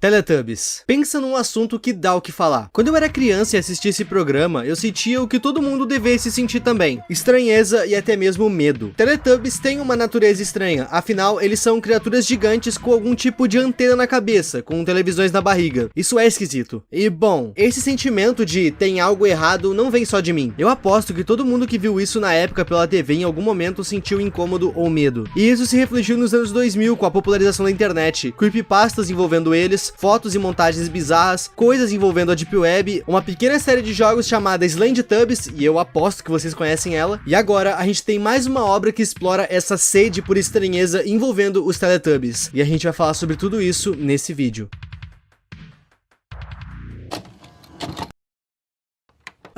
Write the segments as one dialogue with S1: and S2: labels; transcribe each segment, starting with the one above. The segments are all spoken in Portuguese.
S1: Teletubbies. Pensa num assunto que dá o que falar. Quando eu era criança e assistia esse programa, eu sentia o que todo mundo devesse sentir também: estranheza e até mesmo medo. Teletubbies têm uma natureza estranha, afinal eles são criaturas gigantes com algum tipo de antena na cabeça, com televisões na barriga. Isso é esquisito. E bom, esse sentimento de tem algo errado não vem só de mim. Eu aposto que todo mundo que viu isso na época pela TV em algum momento sentiu incômodo ou medo. E isso se refletiu nos anos 2000 com a popularização da internet, creepypastas envolvendo eles, fotos e montagens bizarras, coisas envolvendo a Deep Web, uma pequena série de jogos chamada Slendytubbies, e eu aposto que vocês conhecem ela, e agora a gente tem mais uma obra que explora essa sede por estranheza envolvendo os Teletubbies, e a gente vai falar sobre tudo isso nesse vídeo.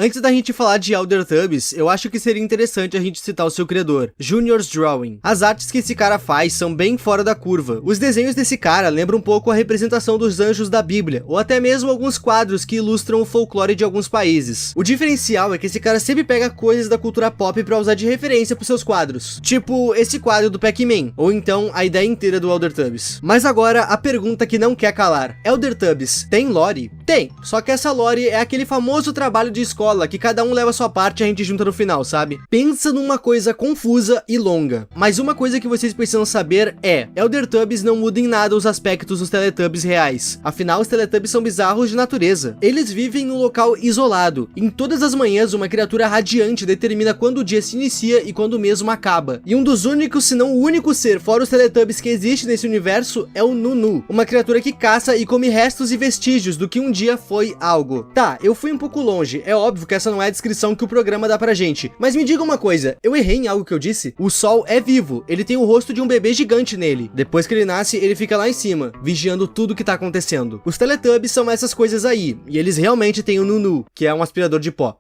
S1: Antes da gente falar de Eldertubbies, eu acho que seria interessante a gente citar o seu criador, Junior's Drawing. As artes que esse cara faz são bem fora da curva. Os desenhos desse cara lembram um pouco a representação dos anjos da Bíblia, ou até mesmo alguns quadros que ilustram o folclore de alguns países. O diferencial é que esse cara sempre pega coisas da cultura pop pra usar de referência pros seus quadros. Tipo, esse quadro do Pac-Man, ou então a ideia inteira do Eldertubbies. Mas agora, a pergunta que não quer calar. Eldertubbies tem lore? Tem, só que essa lore é aquele famoso trabalho de escola que cada um leva a sua parte e a gente junta no final, sabe? Pensa numa coisa confusa e longa. Mas uma coisa que vocês precisam saber é: Eldertubbies não muda em nada os aspectos dos Teletubbies reais. Afinal, os Teletubbies são bizarros de natureza. Eles vivem num local isolado. Em todas as manhãs, uma criatura radiante determina quando o dia se inicia e quando o mesmo acaba. E um dos únicos, se não o único ser fora os Teletubbies que existe nesse universo é o Nunu, uma criatura que caça e come restos e vestígios do que um dia foi algo. Tá, eu fui um pouco longe, é óbvio que essa não é a descrição que o programa dá pra gente, mas me diga uma coisa, eu errei em algo que eu disse? O Sol é vivo, ele tem o rosto de um bebê gigante nele. Depois que ele nasce, ele fica lá em cima, vigiando tudo que tá acontecendo. Os Teletubbies são essas coisas aí, e eles realmente têm o Nunu, que é um aspirador de pó.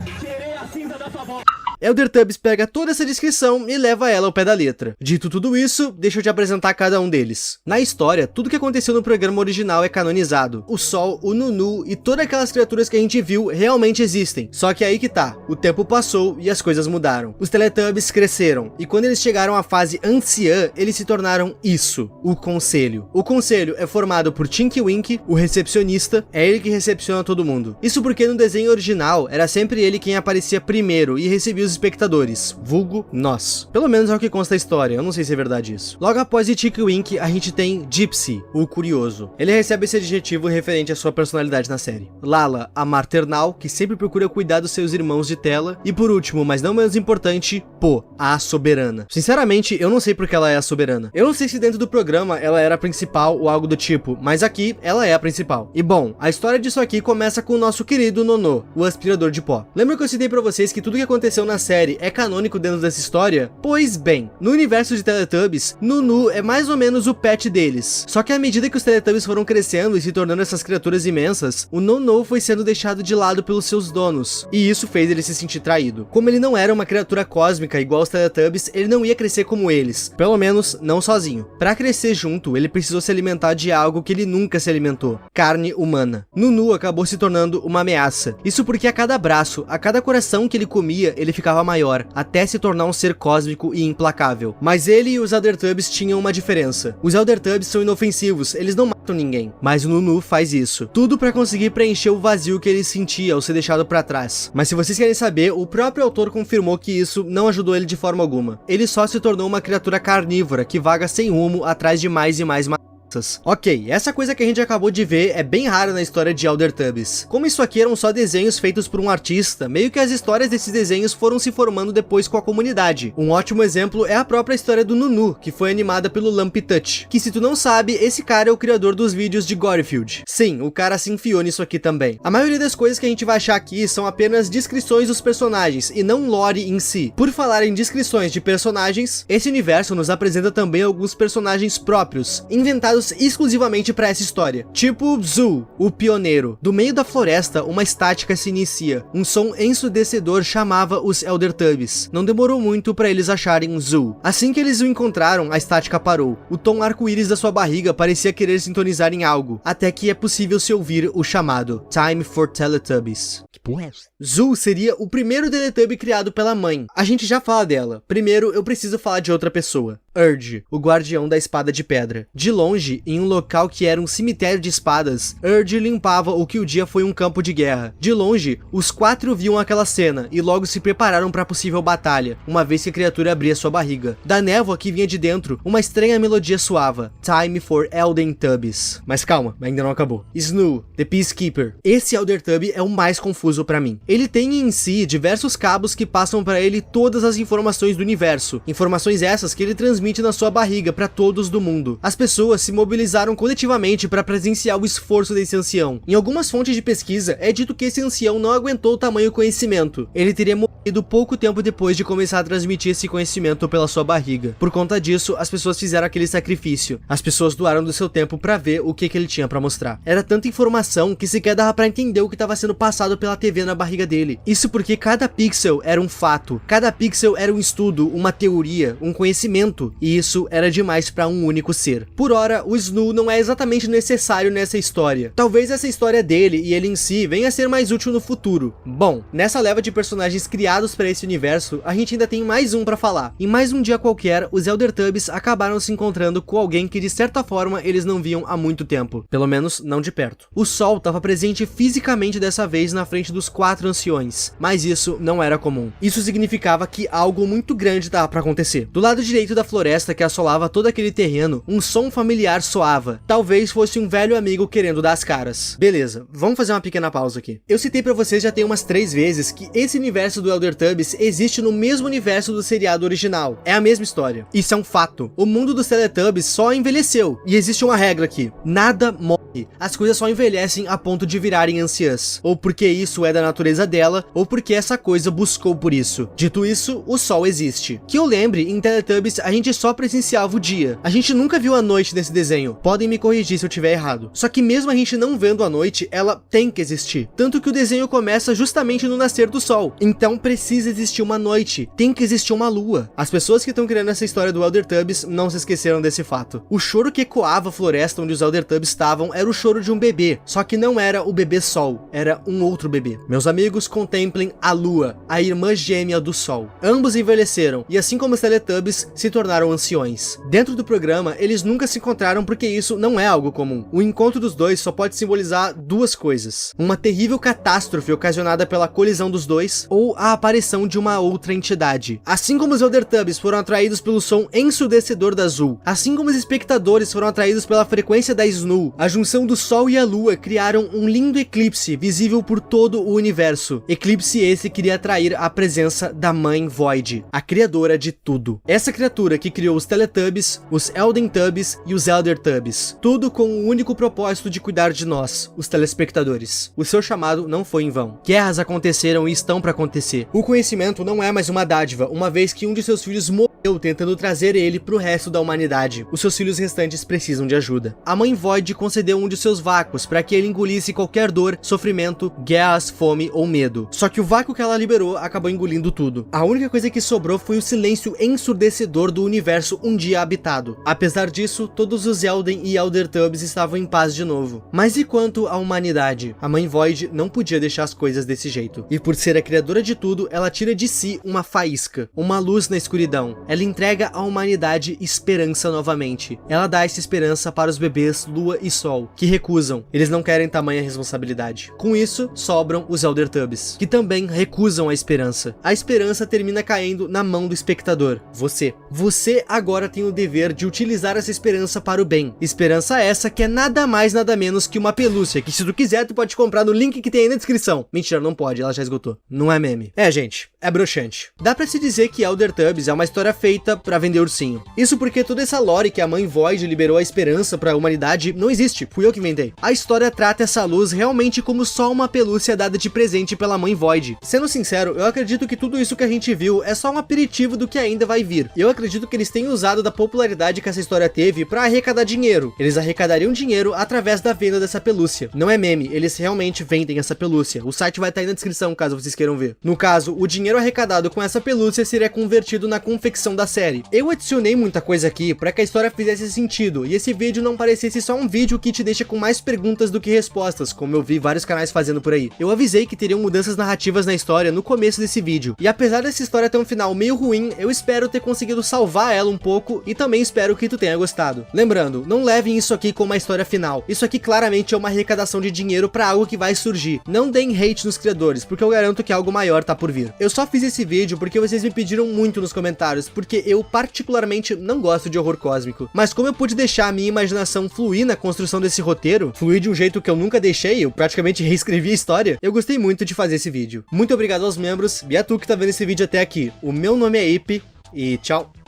S1: Eldertubbies pega toda essa descrição e leva ela ao pé da letra. Dito tudo isso, deixa eu te apresentar cada um deles. Na história, tudo que aconteceu no programa original é canonizado. O Sol, o Nunu e todas aquelas criaturas que a gente viu realmente existem. Só que aí que tá, o tempo passou e as coisas mudaram. Os Teletubbies cresceram, e quando eles chegaram à fase anciã, eles se tornaram isso, o Conselho. O Conselho é formado por Tinky Winky, o recepcionista, é ele que recepciona todo mundo. Isso porque no desenho original, era sempre ele quem aparecia primeiro e recebia os espectadores, vulgo nós. Pelo menos é o que consta a história, eu não sei se é verdade isso. Logo após de Tinky Winky, a gente tem Gypsy, o curioso. Ele recebe esse adjetivo referente à sua personalidade na série. Lala, a maternal, que sempre procura cuidar dos seus irmãos de tela. E por último, mas não menos importante, Po, a soberana. Sinceramente, eu não sei porque ela é a soberana. Eu não sei se dentro do programa ela era a principal ou algo do tipo, mas aqui ela é a principal. E bom, a história disso aqui começa com o nosso querido Nonô, o aspirador de pó. Lembra que eu citei pra vocês que tudo que aconteceu na série é canônico dentro dessa história? Pois bem, no universo de Teletubbies, Nunu é mais ou menos o pet deles. Só que à medida que os Teletubbies foram crescendo e se tornando essas criaturas imensas, o Nonô foi sendo deixado de lado pelos seus donos, e isso fez ele se sentir traído. Como ele não era uma criatura cósmica igual os Teletubbies, ele não ia crescer como eles, pelo menos não sozinho. Para crescer junto, ele precisou se alimentar de algo que ele nunca se alimentou: carne humana. Nunu acabou se tornando uma ameaça. Isso porque a cada braço, a cada coração que ele comia, ele ficava maior, até se tornar um ser cósmico e implacável. Mas ele e os Eldertubbies tinham uma diferença. Os Eldertubbies são inofensivos, eles não matam ninguém, mas o Nunu faz isso. Tudo pra conseguir preencher o vazio que ele sentia ao ser deixado pra trás. Mas se vocês querem saber, o próprio autor confirmou que isso não ajudou ele de forma alguma. Ele só se tornou uma criatura carnívora que vaga sem rumo atrás de mais e mais matanças. Ok, essa coisa que a gente acabou de ver é bem rara na história de Eldertubbies. Como isso aqui eram só desenhos feitos por um artista, meio que as histórias desses desenhos foram se formando depois com a comunidade. Um ótimo exemplo é a própria história do Nunu, que foi animada pelo Lumpy Touch, que se tu não sabe, esse cara é o criador dos vídeos de Gorefield. Sim, o cara se enfiou nisso aqui também. A maioria das coisas que a gente vai achar aqui são apenas descrições dos personagens e não lore em si. Por falar em descrições de personagens, esse universo nos apresenta também alguns personagens próprios, inventados exclusivamente para essa história. Tipo Zu, o pioneiro. Do meio da floresta, uma estática se inicia. Um som ensurdecedor chamava os Eldertubbies. Não demorou muito para eles acharem Zu. Assim que eles o encontraram, a estática parou. O tom arco-íris da sua barriga parecia querer sintonizar em algo, até que é possível se ouvir o chamado Time for Teletubbies. Que porra é essa? Zu seria o primeiro Teletubby criado pela mãe. A gente já fala dela. Primeiro, eu preciso falar de outra pessoa. Urge, o guardião da espada de pedra. De longe, em um local que era um cemitério de espadas, Urge limpava o que o dia foi um campo de guerra. De longe, os 4 viam aquela cena e logo se prepararam para a possível batalha, uma vez que a criatura abria sua barriga. Da névoa que vinha de dentro, uma estranha melodia soava. Time for Elder Tubbies. Mas calma, ainda não acabou. Snoo, the Peacekeeper. Esse Elder Tubby é o mais confuso para mim. Ele tem em si diversos cabos que passam para ele todas as informações do universo. Informações essas que ele transmite na sua barriga para todos do mundo. As pessoas se mobilizaram coletivamente para presenciar o esforço desse ancião. Em algumas fontes de pesquisa, é dito que esse ancião não aguentou tamanho conhecimento. Ele teria morrido pouco tempo depois de começar a transmitir esse conhecimento pela sua barriga. Por conta disso, as pessoas fizeram aquele sacrifício. As pessoas doaram do seu tempo para ver o que ele tinha para mostrar. Era tanta informação que sequer dava para entender o que estava sendo passado pela TV na barriga dele. Isso porque cada pixel era um fato. Cada pixel era um estudo, uma teoria, um conhecimento. E isso era demais para um único ser. Por ora, o Snoo não é exatamente necessário nessa história. Talvez essa história dele e ele em si venha a ser mais útil no futuro. Bom, nessa leva de personagens criados para esse universo, a gente ainda tem mais um para falar. Em mais um dia qualquer, os Elder Tubbies acabaram se encontrando com alguém que de certa forma eles não viam há muito tempo. Pelo menos não de perto. O Sol estava presente fisicamente dessa vez na frente dos 4 anciões, mas isso não era comum. Isso significava que algo muito grande estava para acontecer. Do lado direito da floresta que assolava todo aquele terreno, um som familiar soava. Talvez fosse um velho amigo querendo dar as caras. Beleza, vamos fazer uma pequena pausa aqui. Eu citei pra vocês já tem umas 3 vezes que esse universo do Elder Tubbies existe no mesmo universo do seriado original. É a mesma história. Isso é um fato. O mundo dos Teletubbies só envelheceu. E existe uma regra aqui. Nada morre. As coisas só envelhecem a ponto de virarem anciãs. Ou porque isso é da natureza dela, ou porque essa coisa buscou por isso. Dito isso, o sol existe. Que eu lembre, em Teletubbies a gente só presenciava o dia. A gente nunca viu a noite nesse desenho. Podem me corrigir se eu tiver errado. Só que mesmo a gente não vendo a noite, ela tem que existir. Tanto que o desenho começa justamente no nascer do sol. Então precisa existir uma noite. Tem que existir uma lua. As pessoas que estão criando essa história do Elder Tubbies não se esqueceram desse fato. O choro que ecoava a floresta onde os Elder Tubbies estavam era o choro de um bebê. Só que não era o bebê sol. Era um outro bebê. Meus amigos, contemplem a lua, a irmã gêmea do sol. Ambos envelheceram. E assim como os Teletubbies, se tornaram anciões. Dentro do programa, eles nunca se encontraram porque isso não é algo comum. O encontro dos dois só pode simbolizar duas coisas. Uma terrível catástrofe ocasionada pela colisão dos dois, ou a aparição de uma outra entidade. Assim como os Elder Tubbies foram atraídos pelo som ensurdecedor da Azul, assim como os espectadores foram atraídos pela frequência da Snoo, a junção do Sol e a Lua criaram um lindo eclipse visível por todo o universo. Eclipse esse que queria atrair a presença da Mãe Void, a criadora de tudo. Essa criatura que criou os Teletubbies, os Elden Tubbies e os Elder Tubbies. Tudo com o único propósito de cuidar de nós, os telespectadores. O seu chamado não foi em vão. Guerras aconteceram e estão para acontecer. O conhecimento não é mais uma dádiva, uma vez que um de seus filhos morreu tentando trazer ele pro resto da humanidade. Os seus filhos restantes precisam de ajuda. A Mãe Void concedeu um de seus vácuos para que ele engolisse qualquer dor, sofrimento, guerras, fome ou medo. Só que o vácuo que ela liberou acabou engolindo tudo. A única coisa que sobrou foi o silêncio ensurdecedor do universo um dia habitado. Apesar disso, todos os Elden e Elder Tubbies estavam em paz de novo. Mas e quanto à humanidade? A Mãe Void não podia deixar as coisas desse jeito. E por ser a criadora de tudo, ela tira de si uma faísca, uma luz na escuridão. Ela entrega à humanidade esperança novamente. Ela dá essa esperança para os bebês Lua e Sol, que recusam. Eles não querem tamanha responsabilidade. Com isso, sobram os Elder Tubbies, que também recusam a esperança. A esperança termina caindo na mão do espectador, você. Você agora tem o dever de utilizar essa esperança para o bem. Esperança essa que é nada mais nada menos que uma pelúcia, que se tu quiser tu pode comprar no link que tem aí na descrição. Mentira, não pode, ela já esgotou. Não é meme. É, gente, é broxante. Dá pra se dizer que Elder Tubbies é uma história feita pra vender ursinho. Isso porque toda essa lore que a Mãe Void liberou a esperança pra humanidade não existe, fui eu que inventei. A história trata essa luz realmente como só uma pelúcia dada de presente pela Mãe Void. Sendo sincero, eu acredito que tudo isso que a gente viu é só um aperitivo do que ainda vai vir. Eu acredito que eles têm usado da popularidade que essa história teve pra arrecadar dinheiro. Eles arrecadariam dinheiro através da venda dessa pelúcia. Não é meme, eles realmente vendem essa pelúcia. O site vai estar aí na descrição caso vocês queiram ver. No caso, o dinheiro arrecadado com essa pelúcia seria convertido na confecção da série. Eu adicionei muita coisa aqui para que a história fizesse sentido e esse vídeo não parecesse só um vídeo que te deixa com mais perguntas do que respostas, como eu vi vários canais fazendo por aí. Eu avisei que teriam mudanças narrativas na história no começo desse vídeo, e apesar dessa história ter um final meio ruim, eu espero ter conseguido salvar renovar ela um pouco e também espero que tu tenha gostado. Lembrando, não levem isso aqui como uma história final. Isso aqui claramente é uma arrecadação de dinheiro pra algo que vai surgir. Não deem hate nos criadores, porque eu garanto que algo maior tá por vir. Eu só fiz esse vídeo porque vocês me pediram muito nos comentários, porque eu particularmente não gosto de horror cósmico. Mas como eu pude deixar a minha imaginação fluir na construção desse roteiro, fluir de um jeito que eu nunca deixei, eu praticamente reescrevi a história, eu gostei muito de fazer esse vídeo. Muito obrigado aos membros e a tu que tá vendo esse vídeo até aqui. O meu nome é Ipe e tchau!